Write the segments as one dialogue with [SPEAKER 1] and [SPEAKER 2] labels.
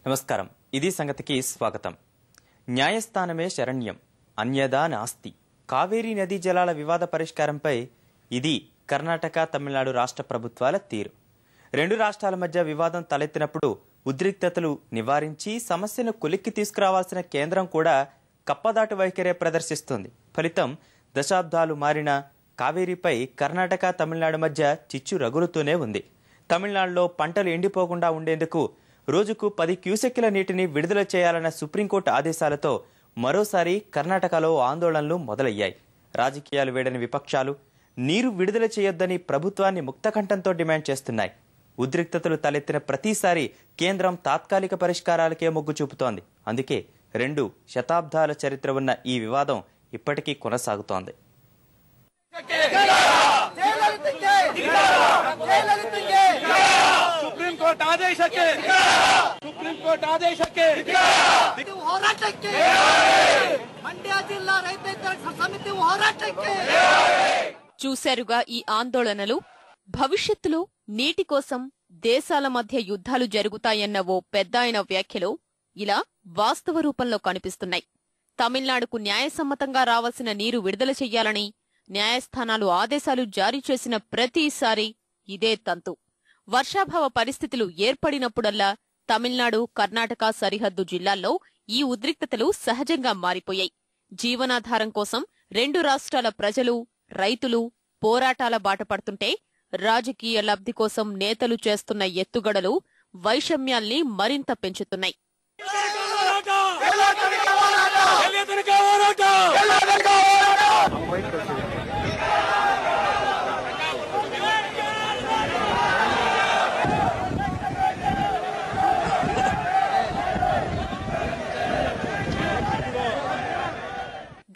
[SPEAKER 1] నమస్కారం. ఇది సంగతికి స్వాగతం. న్యాయస్థానమే శరణ్యం, అన్యదా నాస్తి. కావేరీ నదీ జలాల వివాద పరిష్కారంపై ఇది కర్ణాటక, తమిళనాడు రాష్ట్ర ప్రభుత్వాల తీరు. రెండు రాష్ట్రాల మధ్య వివాదం తలెత్తినప్పుడు ఉద్రిక్తతలు నివారించి సమస్యను కొలిక్కి తీసుకురావాల్సిన కేంద్రం కూడా కప్పదాటు వైఖరే ప్రదర్శిస్తుంది. ఫలితం దశాబ్దాలు మారిన కావేరీపై కర్ణాటక, తమిళనాడు మధ్య చిచ్చు రగులుతూనే ఉంది. తమిళనాడులో పంటలు ఎండిపోకుండా ఉండేందుకు రోజుకు 10 క్యూసెక్కుల నీటిని విడుదల చేయాలన్న సుప్రీంకోర్టు ఆదేశాలతో మరోసారి కర్ణాటకలో ఆందోళనలు మొదలయ్యాయి. రాజకీయాలు వేడని విపక్షాలు నీరు విడుదల చేయొద్దని ప్రభుత్వాన్ని ముక్తకంఠంతో డిమాండ్ చేస్తున్నాయి. ఉద్రిక్తతలు తలెత్తిన ప్రతిసారి కేంద్రం తాత్కాలిక పరిష్కారాలకే మొగ్గు చూపుతోంది. అందుకే 2 శతాబ్దాల చరిత్ర ఉన్న ఈ వివాదం ఇప్పటికీ కొనసాగుతోంది.
[SPEAKER 2] చూశారుగా ఈ ఆందోళనలు. భవిష్యత్తులో నీటి కోసం దేశాల మధ్య యుద్ధాలు జరుగుతాయన్న ఓ పెద్దాయన వ్యాఖ్యలు ఇలా వాస్తవ రూపంలో కనిపిస్తున్నాయి. తమిళనాడుకు న్యాయసమ్మతంగా రావాల్సిన నీరు విడుదల చెయ్యాలని న్యాయస్థానాలు ఆదేశాలు జారీ చేసిన ప్రతిసారి ఇదే తంతు. వర్షాభావ పరిస్థితులు ఏర్పడినప్పుడల్లా తమిళనాడు, కర్ణాటక సరిహద్దు జిల్లాల్లో ఈ ఉద్రిక్తతలు సహజంగా మారిపోయాయి. జీవనాధారం కోసం రెండు రాష్ట్రాల ప్రజలు, రైతులు పోరాటాల బాట పడుతుంటే రాజకీయ లబ్ధి కోసం నేతలు చేస్తున్న ఎత్తుగడలు వైషమ్యాల్ని మరింత పెంచుతున్నాయి.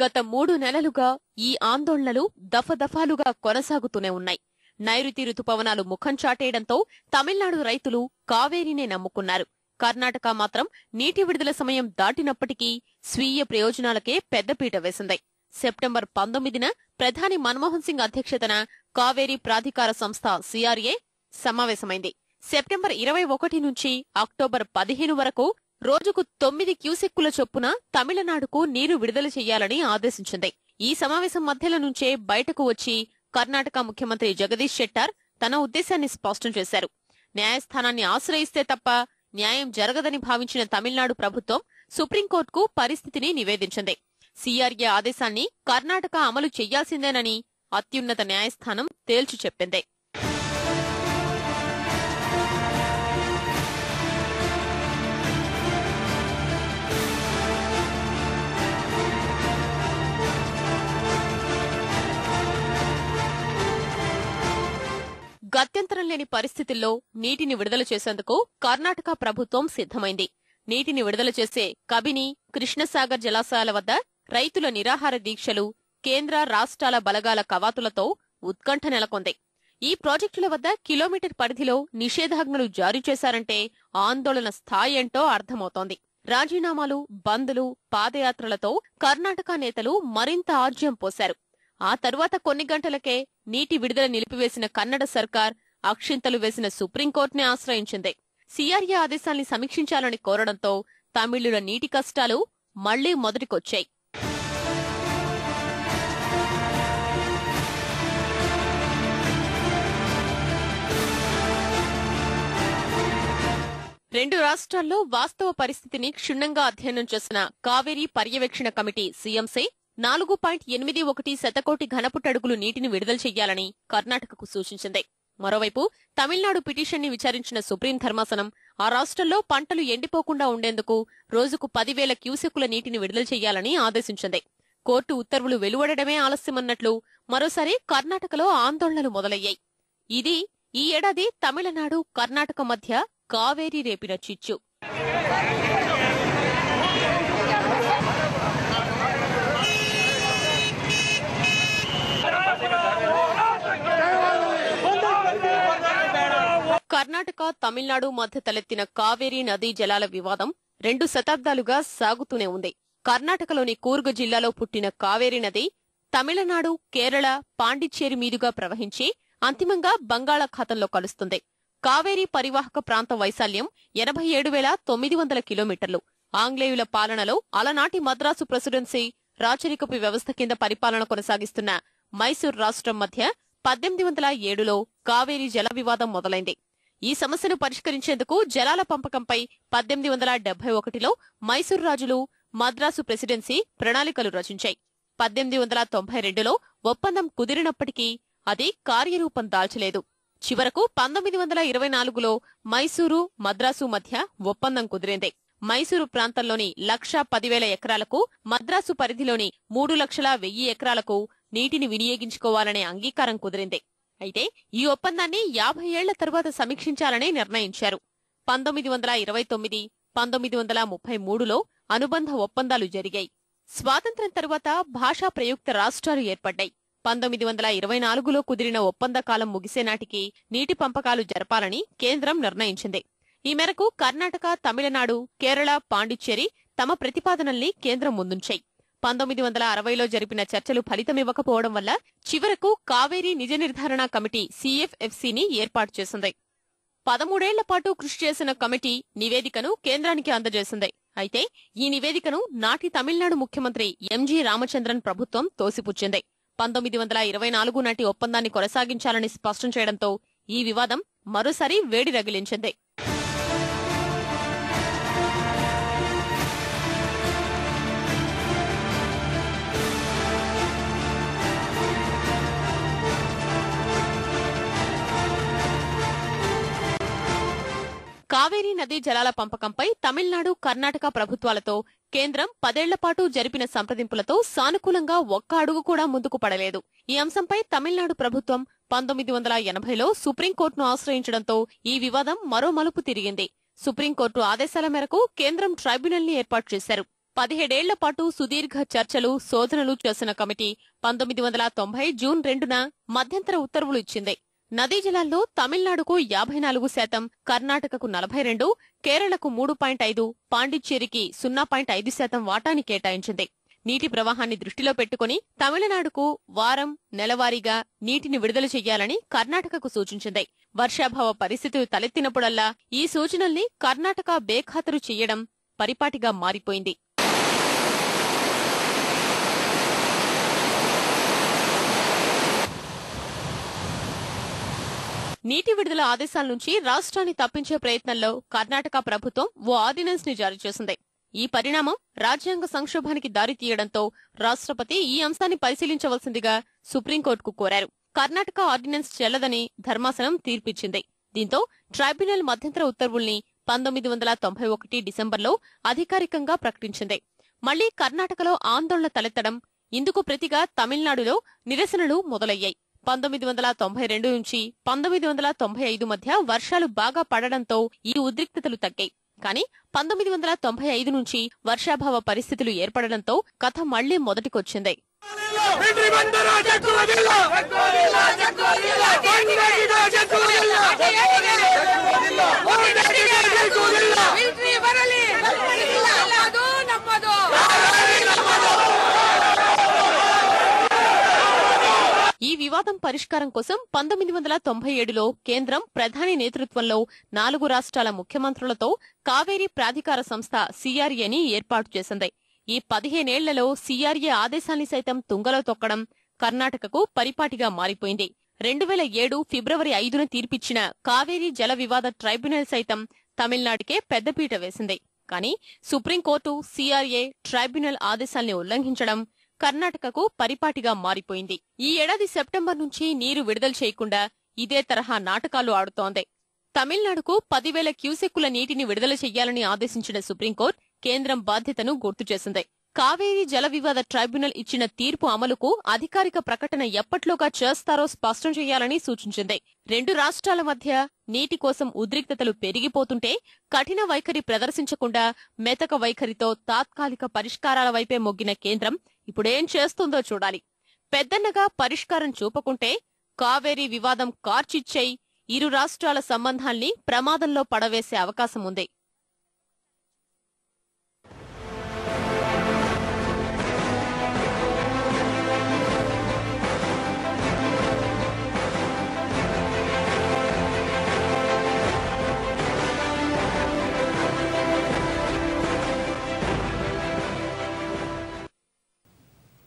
[SPEAKER 2] గత 3 నెలలుగా ఈ ఆందోళనలు దఫదఫాలుగా కొనసాగుతూనే ఉన్నాయి. నైరుతి రుతుపవనాలు ముఖం చాటేయడంతో తమిళనాడు రైతులు కావేరీనే నమ్ముకున్నారు. కర్ణాటక మాత్రం నీటి విడుదల సమయం దాటినప్పటికీ స్వీయ ప్రయోజనాలకే పెద్దపీట వేసింది. సెప్టెంబర్ 19న ప్రధాని మన్మోహన్ సింగ్ అధ్యక్షతన కావేరీ ప్రాధికార సంస్థ CRA సమావేశమైంది. సెప్టెంబర్ 21 నుంచి అక్టోబర్ 15 వరకు రోజుకు 9 క్యూసెక్కుల చొప్పున తమిళనాడుకు నీరు విడుదల చెయ్యాలని ఆదేశించింది. ఈ సమావేశం మధ్యలో నుంచే బయటకు వచ్చి కర్ణాటక ముఖ్యమంత్రి జగదీష్ షెట్టార్ తన ఉద్దేశాన్ని స్పష్టం చేశారు. న్యాయస్థానాన్ని ఆశ్రయిస్తే తప్ప న్యాయం జరగదని భావించిన తమిళనాడు ప్రభుత్వం సుప్రీంకోర్టుకు పరిస్థితిని నివేదించింది. CRA ఆదేశాన్ని కర్ణాటక అమలు చెయ్యాల్సిందేనని అత్యున్నత న్యాయస్థానం తేల్చి చెప్పింది. గత్యంతరం లేని పరిస్థితుల్లో నీటిని విడుదల చేసేందుకు కర్ణాటక ప్రభుత్వం సిద్ధమైంది. నీటిని విడుదల చేసే కబిని, కృష్ణసాగర్ జలాశయాల వద్ద రైతుల నిరాహార దీక్షలు, కేంద్ర రాష్ట్రాల బలగాల కవాతులతో ఉత్కంఠ నెలకొంది. ఈ ప్రాజెక్టుల వద్ద కిలోమీటర్ పరిధిలో నిషేధాజ్ఞలు జారీ చేశారంటే ఆందోళన స్థాయి ఏంటో అర్థమవుతోంది. రాజీనామాలు, బంద్లు, పాదయాత్రలతో కర్ణాటక నేతలు మరింత ఆజ్యం పోశారు. ఆ తరువాత కొన్ని గంటలకే నీటి విడుదల నిలిపివేసిన కన్నడ సర్కార్ అక్షింతలు వేసిన సుప్రీంకోర్టునే ఆశ్రయించింది. CRA ఆదేశాల్ని సమీక్షించాలని కోరడంతో తమిళుల నీటి కష్టాలు మళ్లీ మొదటికొచ్చాయి. రెండు రాష్ట్రాల్లో వాస్తవ పరిస్థితిని క్షుణ్ణంగా అధ్యయనం చేసిన కావేరీ పర్యవేక్షణ కమిటీ CMC 4.81 శతకోటి ఘనపుటడుగులు నీటిని విడుదల చెయ్యాలని కర్ణాటకకు సూచించింది. మరోవైపు తమిళనాడు పిటిషన్ని విచారించిన సుప్రీం ధర్మాసనం ఆ రాష్ట్రంలో పంటలు ఎండిపోకుండా ఉండేందుకు రోజుకు 10,000 క్యూసెక్కుల నీటిని విడుదల చెయ్యాలని ఆదేశించింది. కోర్టు ఉత్తర్వులు వెలువడడమే ఆలస్యమన్నట్లు మరోసారి కర్ణాటకలో ఆందోళనలు మొదలయ్యాయి. ఇది ఈ ఏడాది తమిళనాడు, కర్ణాటక మధ్య కావేరీ రేపిన చిచ్చు. కర్ణాటక, తమిళనాడు మధ్య తలెత్తిన కావేరీ నదీ జలాల వివాదం 2 శతాబ్దాలుగా సాగుతూనే ఉంది. కర్ణాటకలోని కూర్గ్ జిల్లాలో పుట్టిన కావేరీ నది తమిళనాడు, కేరళ, పాండిచ్చేరి మీదుగా ప్రవహించి అంతిమంగా బంగాళాఖాతంలో కలుస్తుంది. కావేరీ పరివాహక ప్రాంత వైశాల్యం 87,900 కిలోమీటర్లు. ఆంగ్లేయుల పాలనలో అలనాటి మద్రాసు ప్రెసిడెన్సీ రాచరికపు వ్యవస్థ కింద పరిపాలన కొనసాగిస్తున్న మైసూర్ రాష్ట్రం మధ్య 1807లో కావేరీ జల వివాదం మొదలైంది. ఈ సమస్యను పరిష్కరించేందుకు జలాల పంపకంపై 1871లో మైసూర్ రాజులు మద్రాసు ప్రెసిడెన్సీ ప్రణాళికలు రచించాయి. 1892లో ఒప్పందం కుదిరినప్పటికీ అది కార్యరూపం దాల్చలేదు. చివరకు 1924లో మైసూరు మద్రాసు మధ్య ఒప్పందం కుదిరింది. మైసూరు ప్రాంతంలోని 1,10,000 ఎకరాలకు, మద్రాసు పరిధిలోని 3,01,000 ఎకరాలకు నీటిని వినియోగించుకోవాలనే అంగీకారం కుదిరింది. అయితే ఈ ఒప్పందాన్ని 50 ఏళ్ల తర్వాత సమీక్షించాలని నిర్ణయించారు. 1929, 1933లో అనుబంధ ఒప్పందాలు జరిగాయి. స్వాతంత్ర్యం తరువాత భాషా ప్రయుక్త రాష్ట్రాలు ఏర్పడ్డాయి. 1924లో కుదిరిన ఒప్పంద కాలం ముగిసేనాటికి నీటి పంపకాలు జరపాలని కేంద్రం నిర్ణయించింది. ఈ మేరకు కర్ణాటక, తమిళనాడు, కేరళ, పాండిచ్చేరి తమ ప్రతిపాదనల్ని కేంద్రం ముందుంచాయి. 1960లో జరిపిన చర్చలు ఫలితమివ్వకపోవడం వల్ల చివరకు కావేరీ నిజ నిర్ధారణ కమిటీ CFFCని ఏర్పాటు చేసింది. 13 ఏళ్ల పాటు కృషి చేసిన కమిటీ నివేదికను కేంద్రానికి అందజేసింది. అయితే ఈ నివేదికను నాటి తమిళనాడు ముఖ్యమంత్రి MG రామచంద్రన్ ప్రభుత్వం తోసిపుచ్చింది. 1924 నాటి ఒప్పందాన్ని కొనసాగించాలని స్పష్టం చేయడంతో ఈ వివాదం మరోసారి వేడి రగిలించింది. కావేరీ నదీ జలాల పంపకంపై తమిళనాడు, కర్ణాటక ప్రభుత్వాలతో కేంద్రం 10 ఏళ్ల పాటు జరిపిన సంప్రదింపులతో సానుకూలంగా ఒక్క అడుగు కూడా ముందుకు పడలేదు. ఈ అంశంపై తమిళనాడు ప్రభుత్వం 1980లో సుప్రీంకోర్టును ఆశ్రయించడంతో ఈ వివాదం మరో మలుపు తిరిగింది. సుప్రీంకోర్టు ఆదేశాల మేరకు కేంద్రం ట్రైబ్యునల్ ని ఏర్పాటు చేశారు. 17 ఏళ్ల పాటు సుదీర్ఘ చర్చలు, శోధనలు చేసిన కమిటీ 1990 జూన్ 2న మధ్యంతర ఉత్తర్వులు ఇచ్చింది. నదీ జలాల్లో తమిళనాడుకు 54%, కర్ణాటకకు 42%, కేరళకు 3.5%, పాండిచ్చేరికి 0.5% వాటాని కేటాయించింది. నీటి ప్రవాహాన్ని దృష్టిలో పెట్టుకుని తమిళనాడుకు వారం, నెలవారీగా నీటిని విడుదల చెయ్యాలని కర్ణాటకకు సూచించింది. వర్షాభావ పరిస్థితులు తలెత్తినప్పుడల్లా ఈ సూచనల్ని కర్ణాటక బేఖాతరు చెయ్యడం పరిపాటిగా మారిపోయింది. నీటి విడుదల ఆదేశాల నుంచి రాష్ట్రాన్ని తప్పించే ప్రయత్నంలో కర్ణాటక ప్రభుత్వం ఓ ఆర్డినెన్స్ ని జారీ చేసింది. ఈ పరిణామం రాజ్యాంగ సంక్షోభానికి దారితీయడంతో రాష్ట్రపతి ఈ అంశాన్ని పరిశీలించవలసిందిగా సుప్రీంకోర్టుకు కోరారు. కర్ణాటక ఆర్డినెన్స్ చెల్లదని ధర్మాసనం తీర్పిచ్చింది. దీంతో ట్రైబ్యునల్ మధ్యంతర ఉత్తర్వుల్ని 1991 డిసెంబర్లో అధికారికంగా ప్రకటించింది. మళ్లీ కర్ణాటకలో ఆందోళన తలెత్తడం, ఇందుకు ప్రతిగా తమిళనాడులో నిరసనలు మొదలయ్యాయి. 1992 నుంచి 1995 మధ్య వర్షాలు బాగా పడడంతో ఈ ఉద్రిక్తతలు తగ్గాయి. కానీ 1995 నుంచి వర్షాభావ పరిస్థితులు ఏర్పడడంతో కథ మళ్లీ మొదటికొచ్చింది. ఈ వివాదం పరిష్కారం కోసం 1997లో కేంద్రం ప్రధాని నేతృత్వంలో 4 రాష్ట్రాల ముఖ్యమంత్రులతో కావేరీ ప్రాధికార సంస్థ CRAని ఏర్పాటు చేసింది. ఈ 15 ఏళ్లలో CRA ఆదేశాల్ని సైతం తుంగలో తొక్కడం కర్ణాటకకు పరిపాటిగా మారిపోయింది. 2007 ఫిబ్రవరి 5న తీర్పిచ్చిన కావేరీ జల వివాద ట్రైబ్యునల్ సైతం తమిళనాడుకే పెద్దపీట వేసింది. కానీ సుప్రీంకోర్టు, CRA ట్రైబ్యునల్ ఆదేశాల్ని ఉల్లంఘించడం కర్ణాటకకు పరిపాటిగా మారిపోయింది. ఈ ఏడాది సెప్టెంబర్ నుంచి నీరు విడుదల చేయకుండా ఇదే తరహా నాటకాలు ఆడుతోంది. తమిళనాడుకు 10,000 క్యూసెక్కుల నీటిని విడుదల చెయ్యాలని ఆదేశించిన సుప్రీంకోర్టు కేంద్రం బాధ్యతను గుర్తు చేసింది. కావేరీ జల వివాద ట్రైబ్యునల్ ఇచ్చిన తీర్పు అమలుకు అధికారిక ప్రకటన ఎప్పట్లోగా చేస్తారో స్పష్టం చేయాలని సూచించింది. 2 రాష్ట్రాల మధ్య నీటి కోసం ఉద్రిక్తతలు పెరిగిపోతుంటే కఠిన వైఖరి ప్రదర్శించకుండా మెతక వైఖరితో తాత్కాలిక పరిష్కారాల వైపే మొగ్గిన కేంద్రం ఇప్పుడేం చేస్తుందో చూడాలి. పెద్దన్నగా పరిష్కారం చూపకుంటే కావేరీ వివాదం కార్చిచ్చై ఇరు రాష్ట్రాల సంబంధాల్ని ప్రమాదంలో పడవేసే అవకాశం ఉంది.